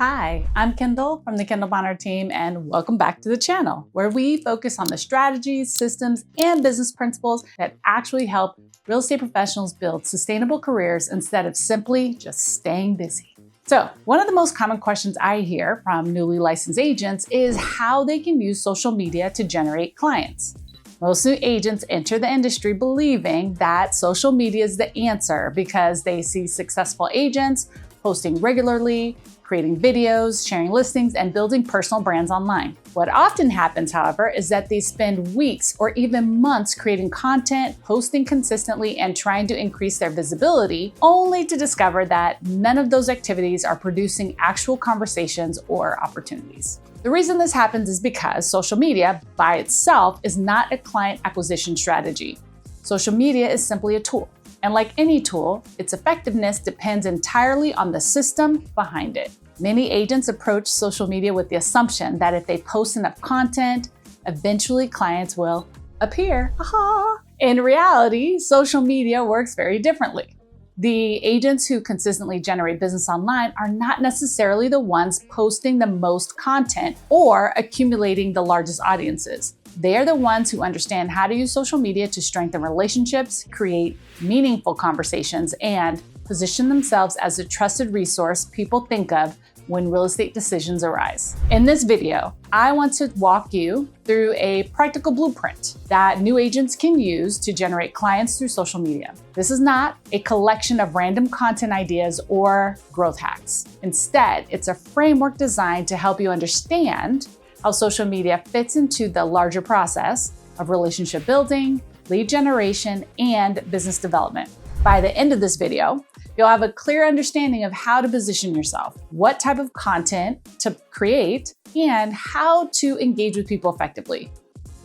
Hi, I'm Kendall from the Kendall Bonner team, and welcome back to the channel, where we focus on the strategies, systems, and business principles that actually help real estate professionals build sustainable careers instead of simply just staying busy. So, one of the most common questions I hear from newly licensed agents is how they can use social media to generate clients. Most new agents enter the industry believing that social media is the answer because they see successful agents posting regularly, creating videos, sharing listings, and building personal brands online. What often happens, however, is that they spend weeks or even months creating content, posting consistently, and trying to increase their visibility, only to discover that none of those activities are producing actual conversations or opportunities. The reason this happens is because social media by itself is not a client acquisition strategy. Social media is simply a tool. And like any tool, its effectiveness depends entirely on the system behind it. Many agents approach social media with the assumption that if they post enough content, eventually clients will appear. Aha! In reality, social media works very differently. The agents who consistently generate business online are not necessarily the ones posting the most content or accumulating the largest audiences. They are the ones who understand how to use social media to strengthen relationships, create meaningful conversations, and position themselves as a trusted resource people think of when real estate decisions arise. In this video, I want to walk you through a practical blueprint that new agents can use to generate clients through social media. This is not a collection of random content ideas or growth hacks. Instead, it's a framework designed to help you understand how social media fits into the larger process of relationship building, lead generation, and business development. By the end of this video, you'll have a clear understanding of how to position yourself, what type of content to create, and how to engage with people effectively.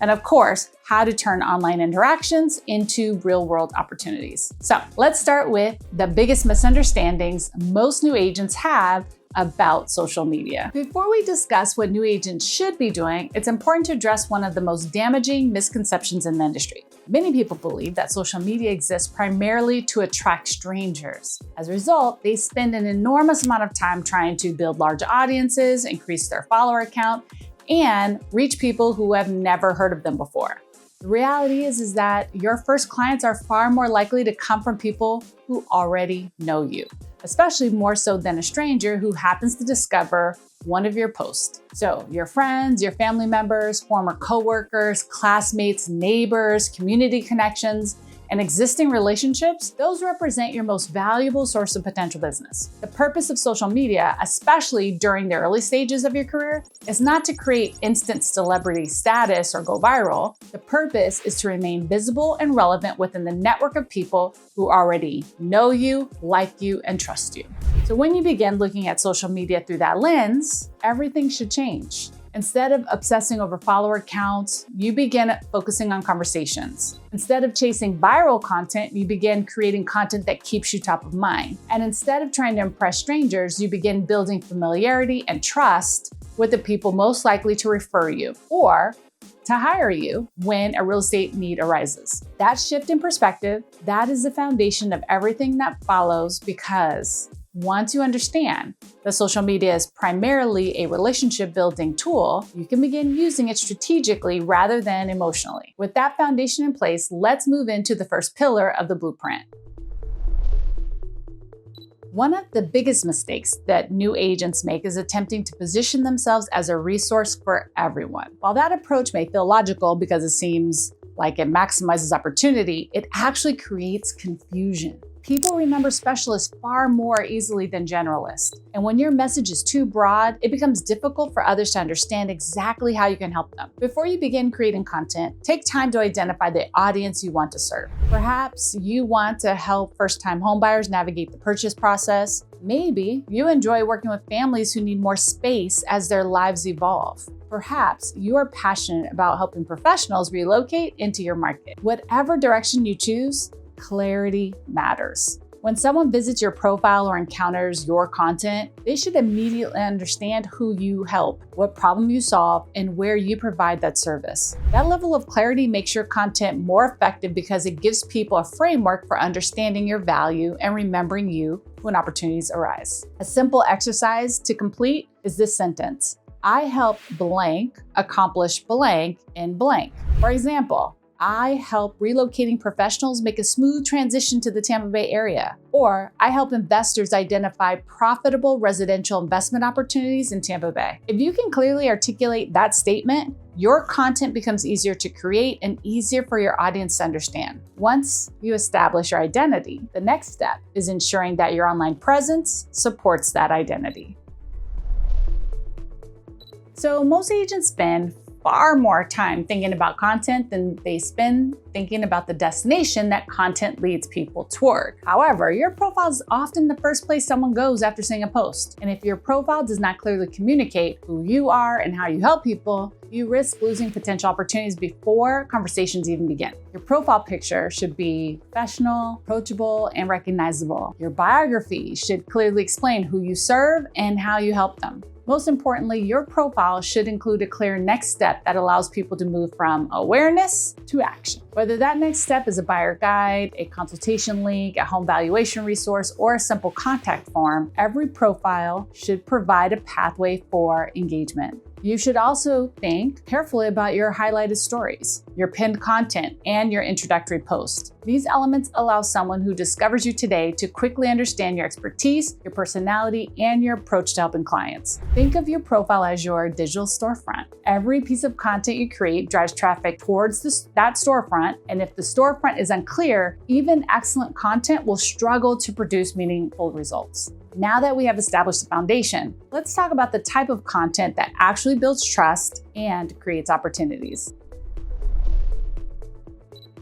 And of course, how to turn online interactions into real-world opportunities. So let's start with the biggest misunderstandings most new agents have about social media. Before we discuss what new agents should be doing, it's important to address one of the most damaging misconceptions in the industry. Many people believe that social media exists primarily to attract strangers. As a result, they spend an enormous amount of time trying to build large audiences, increase their follower count, and reach people who have never heard of them before. The reality is that your first clients are far more likely to come from people who already know you, especially more so than a stranger who happens to discover one of your posts. So your friends, your family members, former coworkers, classmates, neighbors, community connections, and existing relationships, those represent your most valuable source of potential business. The purpose of social media, especially during the early stages of your career, is not to create instant celebrity status or go viral. The purpose is to remain visible and relevant within the network of people who already know you, like you, and trust you. So when you begin looking at social media through that lens, everything should change. Instead of obsessing over follower counts, you begin focusing on conversations. Instead of chasing viral content, you begin creating content that keeps you top of mind. And instead of trying to impress strangers, you begin building familiarity and trust with the people most likely to refer you or to hire you when a real estate need arises. That shift in perspective, that is the foundation of everything that follows, because once you understand that social media is primarily a relationship building tool, you can begin using it strategically rather than emotionally. With that foundation in place, let's move into the first pillar of the blueprint. One of the biggest mistakes that new agents make is attempting to position themselves as a resource for everyone. While that approach may feel logical because it seems like it maximizes opportunity, it actually creates confusion. People remember specialists far more easily than generalists. And when your message is too broad, it becomes difficult for others to understand exactly how you can help them. Before you begin creating content, take time to identify the audience you want to serve. Perhaps you want to help first-time homebuyers navigate the purchase process. Maybe you enjoy working with families who need more space as their lives evolve. Perhaps you are passionate about helping professionals relocate into your market. Whatever direction you choose, clarity matters. When someone visits your profile or encounters your content, they should immediately understand who you help, what problem you solve, and where you provide that service. That level of clarity makes your content more effective because it gives people a framework for understanding your value and remembering you when opportunities arise. A simple exercise to complete is this sentence: I help blank accomplish blank in blank. For example, I help relocating professionals make a smooth transition to the Tampa Bay area. Or I help investors identify profitable residential investment opportunities in Tampa Bay. If you can clearly articulate that statement, your content becomes easier to create and easier for your audience to understand. Once you establish your identity, the next step is ensuring that your online presence supports that identity. So most agents spend far more time thinking about content than they spend thinking about the destination that content leads people toward. However, your profile is often the first place someone goes after seeing a post. And if your profile does not clearly communicate who you are and how you help people, you risk losing potential opportunities before conversations even begin. Your profile picture should be professional, approachable, and recognizable. Your biography should clearly explain who you serve and how you help them. Most importantly, your profile should include a clear next step that allows people to move from awareness to action. Whether that next step is a buyer guide, a consultation link, a home valuation resource, or a simple contact form, every profile should provide a pathway for engagement. You should also think carefully about your highlighted stories, your pinned content, and your introductory post. These elements allow someone who discovers you today to quickly understand your expertise, your personality, and your approach to helping clients. Think of your profile as your digital storefront. Every piece of content you create drives traffic towards that storefront, and if the storefront is unclear, even excellent content will struggle to produce meaningful results. Now that we have established the foundation, let's talk about the type of content that actually builds trust and creates opportunities.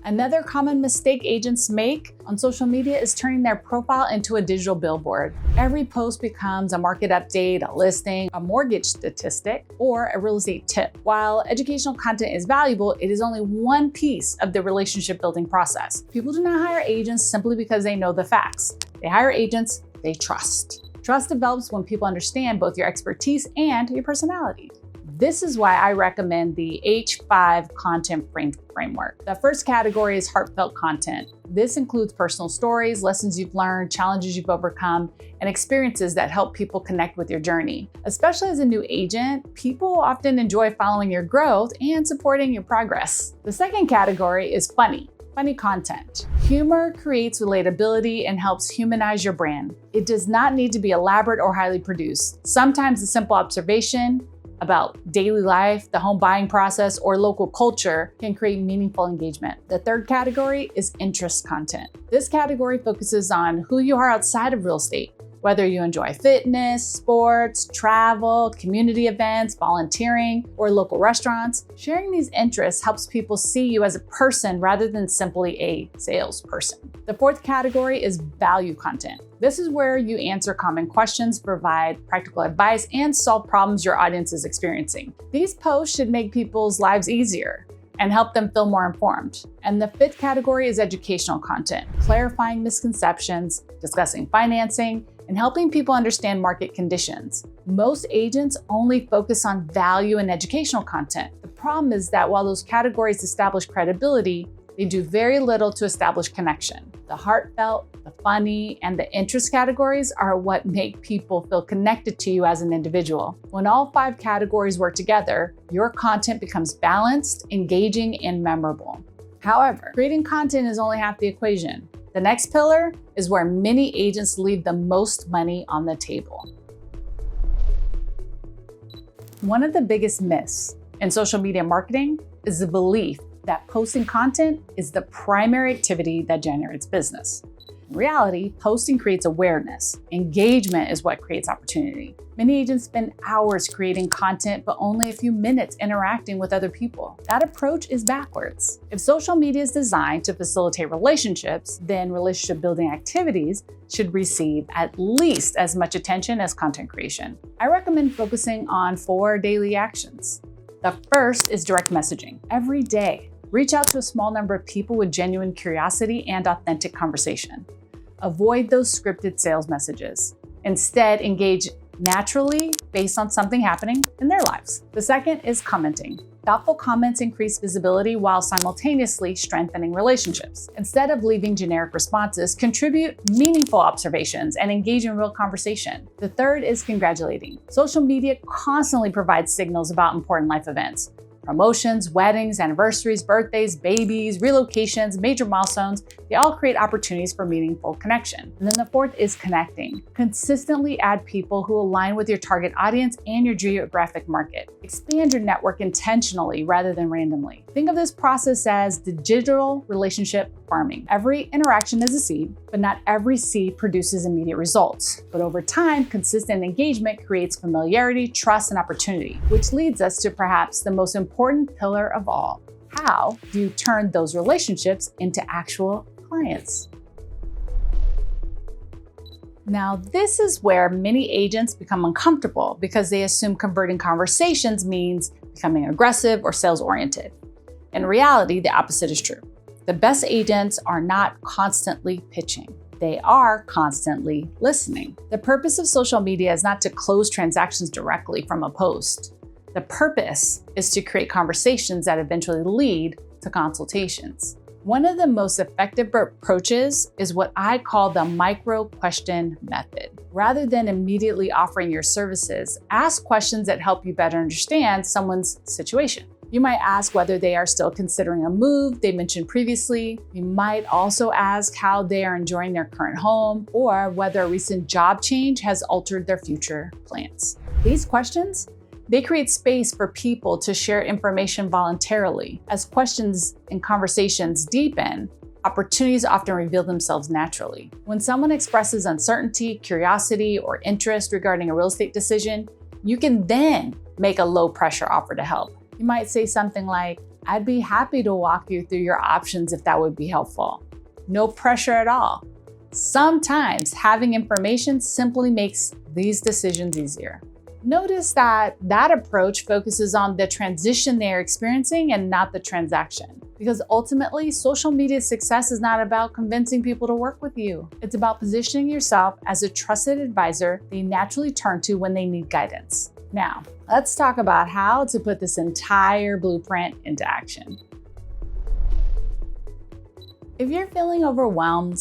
Another common mistake agents make on social media is turning their profile into a digital billboard. Every post becomes a market update, a listing, a mortgage statistic, or a real estate tip. While educational content is valuable, it is only one piece of the relationship building process. People do not hire agents simply because they know the facts. They hire agents they trust. Trust develops when people understand both your expertise and your personality. This is why I recommend the H5 content framework. The first category is heartfelt content. This includes personal stories, lessons you've learned, challenges you've overcome, and experiences that help people connect with your journey. Especially as a new agent, people often enjoy following your growth and supporting your progress. The second category is funny content. Humor creates relatability and helps humanize your brand. It does not need to be elaborate or highly produced. Sometimes a simple observation about daily life, the home buying process, or local culture can create meaningful engagement. The third category is interest content. This category focuses on who you are outside of real estate. Whether you enjoy fitness, sports, travel, community events, volunteering, or local restaurants, sharing these interests helps people see you as a person rather than simply a salesperson. The fourth category is value content. This is where you answer common questions, provide practical advice, and solve problems your audience is experiencing. These posts should make people's lives easier and help them feel more informed. And the fifth category is educational content, clarifying misconceptions, discussing financing, and helping people understand market conditions. Most agents only focus on value and educational content. The problem is that while those categories establish credibility, they do very little to establish connection. The heartfelt, the funny, and the interest categories are what make people feel connected to you as an individual. When all five categories work together, your content becomes balanced, engaging, and memorable. However, creating content is only half the equation. The next pillar is where many agents leave the most money on the table. One of the biggest myths in social media marketing is the belief that posting content is the primary activity that generates business. In reality, posting creates awareness. Engagement is what creates opportunity. Many agents spend hours creating content, but only a few minutes interacting with other people. That approach is backwards. If social media is designed to facilitate relationships, then relationship building activities should receive at least as much attention as content creation. I recommend focusing on 4 daily actions. The first is direct messaging. Every day, reach out to a small number of people with genuine curiosity and authentic conversation. Avoid those scripted sales messages. Instead, engage naturally based on something happening in their lives. The second is commenting. Thoughtful comments increase visibility while simultaneously strengthening relationships. Instead of leaving generic responses, contribute meaningful observations and engage in real conversation. The third is congratulating. Social media constantly provides signals about important life events. Promotions, weddings, anniversaries, birthdays, babies, relocations, major milestones, they all create opportunities for meaningful connection. And then the fourth is connecting. Consistently add people who align with your target audience and your geographic market. Expand your network intentionally rather than randomly. Think of this process as digital relationship farming. Every interaction is a seed, but not every seed produces immediate results. But over time, consistent engagement creates familiarity, trust, and opportunity, which leads us to perhaps the most important pillar of all. How do you turn those relationships into actual clients? Now, this is where many agents become uncomfortable because they assume converting conversations means becoming aggressive or sales-oriented. In reality, the opposite is true. The best agents are not constantly pitching. They are constantly listening. The purpose of social media is not to close transactions directly from a post. The purpose is to create conversations that eventually lead to consultations. One of the most effective approaches is what I call the micro question method. Rather than immediately offering your services, ask questions that help you better understand someone's situation. You might ask whether they are still considering a move they mentioned previously. You might also ask how they are enjoying their current home or whether a recent job change has altered their future plans. These questions, they create space for people to share information voluntarily. As questions and conversations deepen, opportunities often reveal themselves naturally. When someone expresses uncertainty, curiosity, or interest regarding a real estate decision, you can then make a low-pressure offer to help. You might say something like, "I'd be happy to walk you through your options if that would be helpful." No pressure at all. Sometimes having information simply makes these decisions easier. Notice that approach focuses on the transition they're experiencing and not the transaction. Because ultimately, social media success is not about convincing people to work with you. It's about positioning yourself as a trusted advisor they naturally turn to when they need guidance. Now, let's talk about how to put this entire blueprint into action. If you're feeling overwhelmed,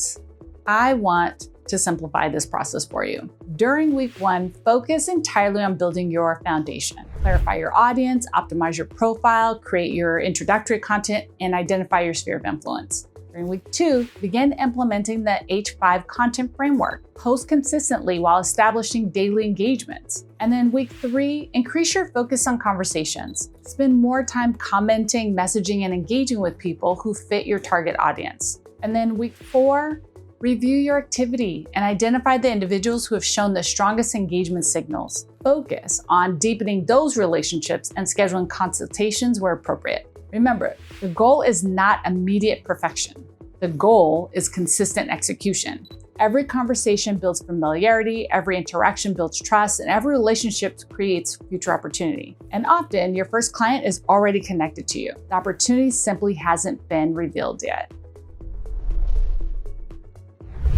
I want to simplify this process for you. During week 1, focus entirely on building your foundation. Clarify your audience, optimize your profile, create your introductory content, and identify your sphere of influence. During week 2, begin implementing the H5 content framework. Post consistently while establishing daily engagements. And then week 3, increase your focus on conversations. Spend more time commenting, messaging, and engaging with people who fit your target audience. And then week 4, review your activity and identify the individuals who have shown the strongest engagement signals. Focus on deepening those relationships and scheduling consultations where appropriate. Remember, the goal is not immediate perfection. The goal is consistent execution. Every conversation builds familiarity, every interaction builds trust, and every relationship creates future opportunity. And often, your first client is already connected to you. The opportunity simply hasn't been revealed yet.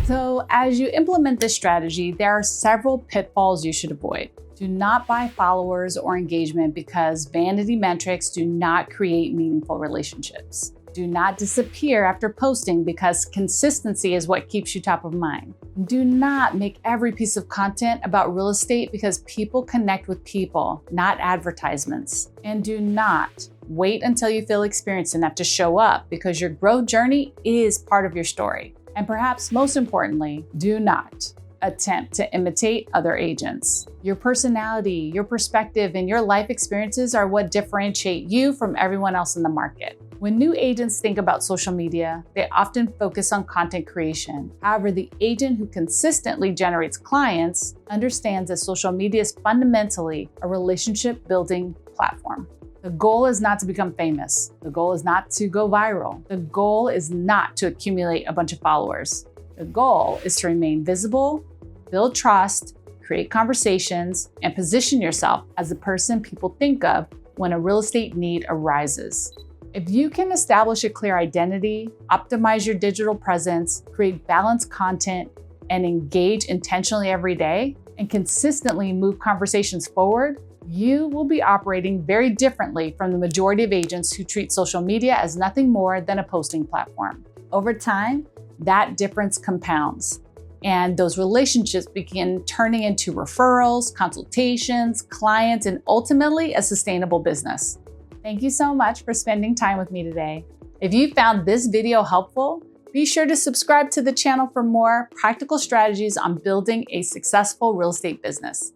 So as you implement this strategy, there are several pitfalls you should avoid. Do not buy followers or engagement because vanity metrics do not create meaningful relationships. Do not disappear after posting because consistency is what keeps you top of mind. Do not make every piece of content about real estate because people connect with people, not advertisements. And do not wait until you feel experienced enough to show up because your growth journey is part of your story. And perhaps most importantly, do not attempt to imitate other agents. Your personality, your perspective, and your life experiences are what differentiate you from everyone else in the market. When new agents think about social media, they often focus on content creation. However, the agent who consistently generates clients understands that social media is fundamentally a relationship-building platform. The goal is not to become famous. The goal is not to go viral. The goal is not to accumulate a bunch of followers. The goal is to remain visible, build trust, create conversations, and position yourself as the person people think of when a real estate need arises. If you can establish a clear identity, optimize your digital presence, create balanced content, and engage intentionally every day, and consistently move conversations forward, you will be operating very differently from the majority of agents who treat social media as nothing more than a posting platform. Over time, that difference compounds, and those relationships begin turning into referrals, consultations, clients, and ultimately a sustainable business. Thank you so much for spending time with me today. If you found this video helpful, be sure to subscribe to the channel for more practical strategies on building a successful real estate business.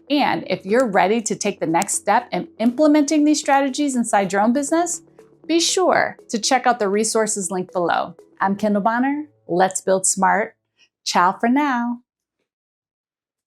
And if you're ready to take the next step in implementing these strategies inside your own business, be sure to check out the resources linked below. I'm Kendall Bonner. Let's build smart. Ciao for now.